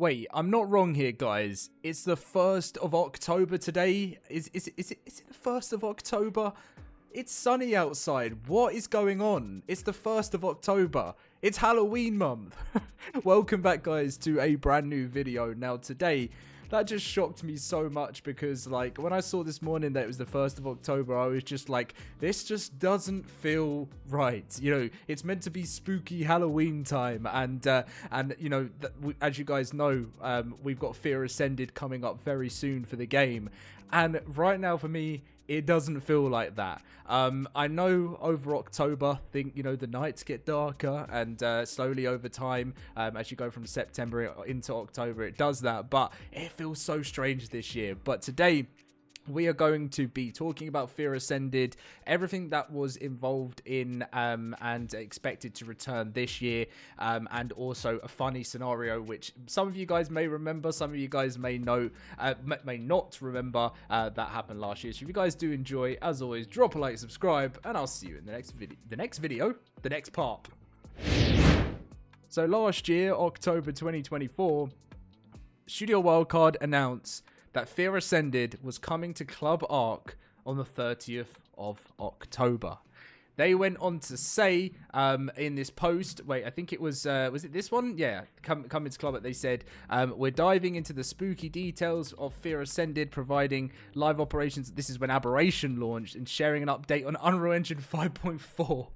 Wait, I'm not wrong here, guys. It's the 1st of October today. Is it the 1st of October? It's sunny outside. What is going on? It's the 1st of October. It's Halloween month. Welcome back, guys, to a brand new video. Now, today, that just shocked me so much because, like, when I saw this morning that it was the 1st of October, I was just like, this just doesn't feel right. You know, it's meant to be spooky Halloween time. And you know, as you guys know, we've got Fear Ascended coming up very soon for the game. And right now, for me, it doesn't feel like that. I know over October, you know, the nights get darker and slowly over time, as you go from September into October, it does that. But it feels so strange this year. But today, we are going to be talking about Fear Ascended, everything that was involved in and expected to return this year, and also a funny scenario which some of you guys may remember, some of you guys may know, may not remember that happened last year. So if you guys do enjoy, as always, drop a like, subscribe, and I'll see you in the next video. The next part. So last year, October 2024, Studio Wildcard announced that Fear Ascended was coming to Club ARK on the 30th of October. They went on to say in this post, wait, I think it was it this one? Yeah, coming to Club ARK, they said, we're diving into the spooky details of Fear Ascended, providing live operations. This is when Aberration launched, and sharing an update on Unreal Engine 5.4.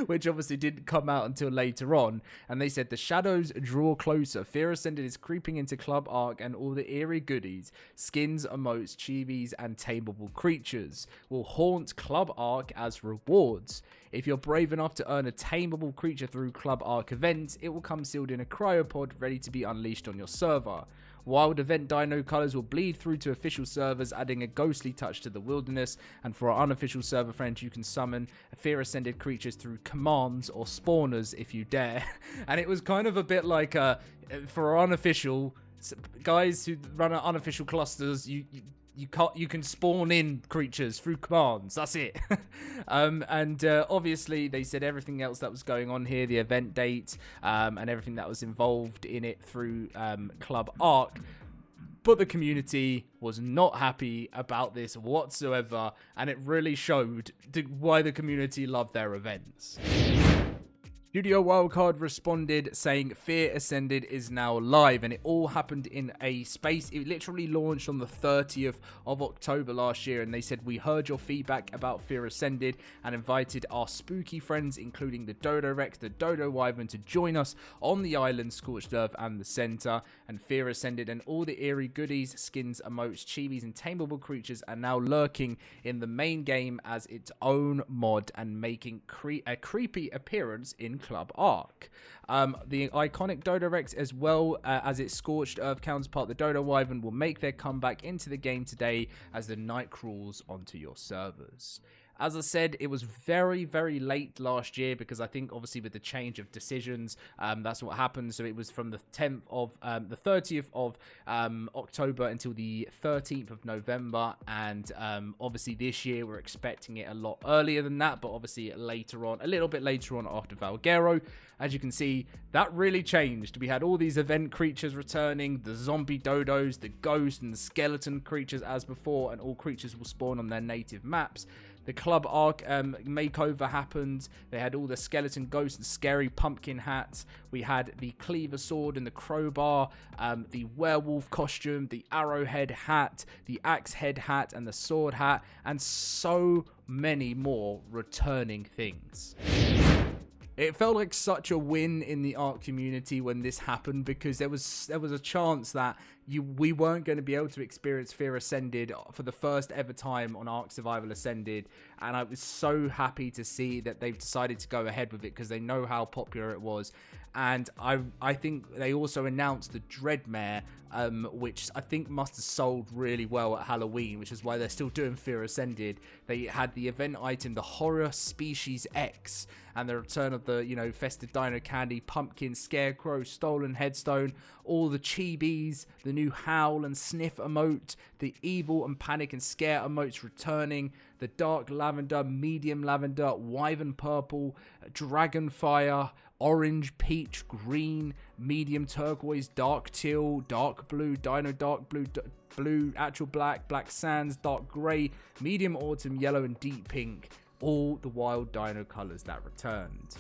Which obviously didn't come out until later on. And they said, the shadows draw closer. Fear Ascended is creeping into Club ARK, and all the eerie goodies, skins, emotes, chibis, and tameable creatures will haunt Club ARK as rewards. If you're brave enough to earn a tameable creature through Club ARK events, it will come sealed in a cryopod ready to be unleashed on your server. Wild event dino colors will bleed through to official servers, adding a ghostly touch to the wilderness. And for our unofficial server friends, you can summon Fear Ascended creatures through commands or spawners if you dare. And it was kind of a bit like for our unofficial guys who run unofficial clusters, you can spawn in creatures through commands. That's it. Obviously they said everything else that was going on here, the event date, and everything that was involved in it through Club ARK. But the community was not happy about this whatsoever, and it really showed why the community loved their events. Studio Wildcard responded saying Fear Ascended is now live, and it all happened in a space. It literally launched on the 30th of October last year, and they said, we heard your feedback about Fear Ascended and invited our spooky friends, including the Dodo Rex, the Dodo Wyvern, to join us on the island, Scorched Earth, and the center. And Fear Ascended and all the eerie goodies, skins, emotes, chibis, and tameable creatures are now lurking in the main game as its own mod and making a creepy appearance in Club ARK. The iconic Dodo Rex, as well as its Scorched Earth counterpart, the Dodo Wyvern, will make their comeback into the game today as the night crawls onto your servers. As I said, it was very, very late last year because I think obviously with the change of decisions, that's what happened. So it was from the 30th of October until the 13th of November. And obviously this year we're expecting it a lot earlier than that, but obviously later on, a little bit later on after Valguero. As you can see, that really changed. We had all these event creatures returning, the zombie dodos, the ghost and the skeleton creatures as before, and all creatures will spawn on their native maps. The Club ARK makeover happened. They had all the skeleton ghosts and scary pumpkin hats. We had the cleaver sword and the crowbar, the werewolf costume, the arrowhead hat, the axe head hat, and the sword hat, and so many more returning things. It felt like such a win in the ARK community when this happened, because there was a chance that we weren't going to be able to experience Fear Ascended for the first ever time on ARK Survival Ascended, and I was so happy to see that they've decided to go ahead with it because they know how popular it was. And I think they also announced the Dreadmare, which I think must have sold really well at Halloween, which is why they're still doing Fear Ascended. They had the event item, the Horror Species X, and the return of the, you know, Festive Dino Candy, Pumpkin, Scarecrow, Stolen Headstone, all the chibis, the new Howl and Sniff emote, the Evil and Panic and Scare emotes returning, the Dark Lavender, Medium Lavender, Wyvern Purple, Dragonfire, orange, peach, green, medium turquoise, dark teal, dark blue, dino dark blue, blue, actual black, black sands, dark grey, medium autumn, yellow, and deep pink. All the wild dino colours that returned.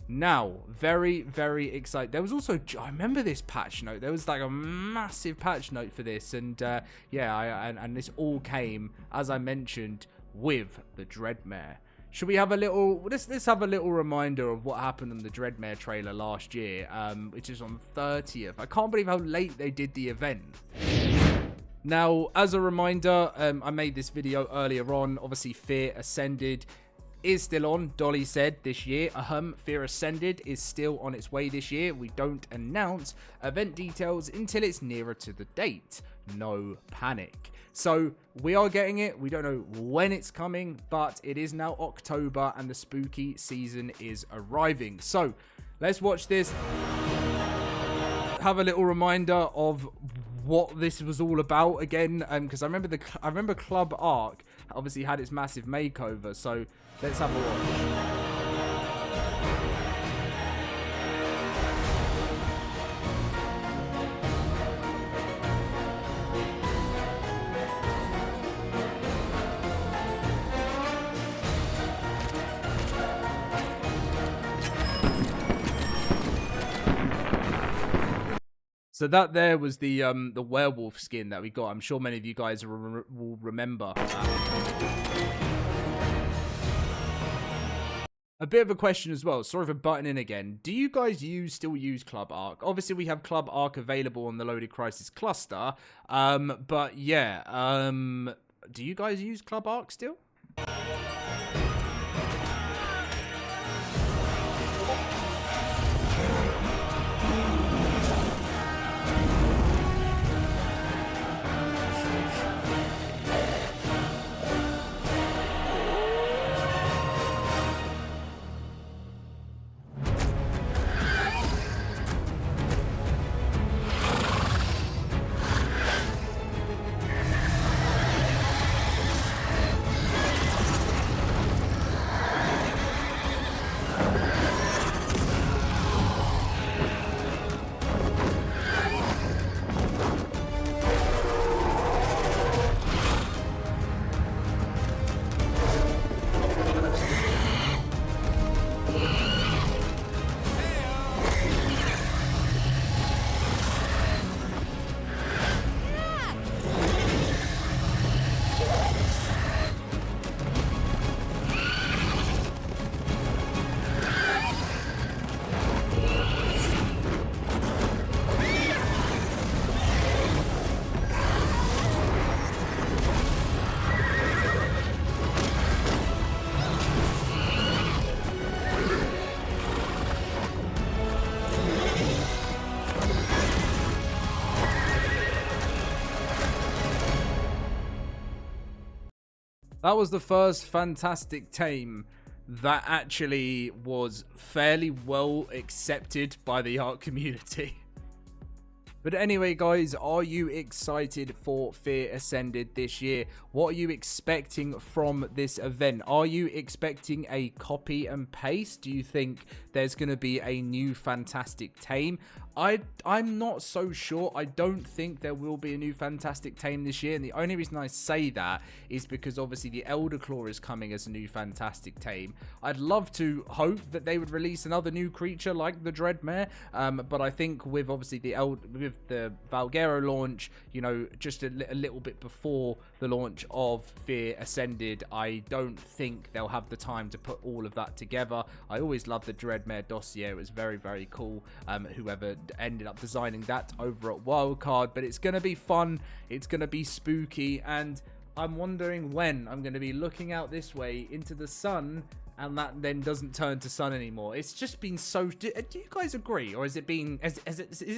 Now, very, very excited. There was also, I remember this patch note. There was like a massive patch note for this. And and this all came, as I mentioned, with the Dreadmare. Should we have a little, let's have a little reminder of what happened in the Dreadmare trailer last year, which is on 30th. I can't believe how late they did the event. Now, as a reminder, I made this video earlier on. Obviously, Fear Ascended is still on, Dolly said, this year. Fear Ascended is still on its way this year. We don't announce event details until it's nearer to the date. No panic. So we are getting it. We don't know when it's coming, but it is now October and the spooky season is arriving. So let's watch this. Have a little reminder of what this was all about again, because I remember Club ARK obviously had its massive makeover. So let's have a watch. So that there was the werewolf skin that we got. I'm sure many of you guys will remember that. A bit of a question as well. Sorry for butting in again. Do you guys still use Club ARK? Obviously, we have Club ARK available on the LoadedCrysis cluster. But yeah, do you guys use Club ARK still? That was the first fantastic tame that actually was fairly well accepted by the ARK community. But anyway, guys, are you excited for Fear Ascended this year? What are you expecting from this event? Are you expecting a copy and paste? Do you think there's going to be a new fantastic tame? I'm not so sure. I don't think there will be a new fantastic tame this year. And the only reason I say that is because obviously the Elder Claw is coming as a new fantastic tame. I'd love to hope that they would release another new creature like the Dreadmare. But I think with obviously the Valguero launch, you know, just a little bit before the launch of Fear Ascended, I don't think they'll have the time to put all of that together. I always loved the Dreadmare dossier. It was very, very cool. Whoever ended up designing that over at Wildcard, but it's going to be fun. It's going to be spooky, and I'm wondering when I'm going to be looking out this way into the sun and that then doesn't turn to sun anymore. It's just been so... Do you guys agree? Or is it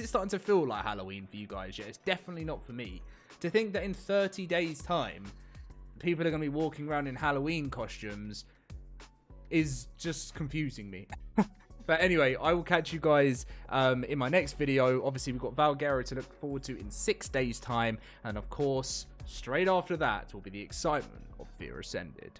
starting to feel like Halloween for you guys? Yeah, it's definitely not for me. To think that in 30 days time people are going to be walking around in Halloween costumes is just confusing me. But anyway, I will catch you guys in my next video. Obviously, we've got Valguero to look forward to in 6 days' time. And of course, straight after that will be the excitement of Fear Ascended.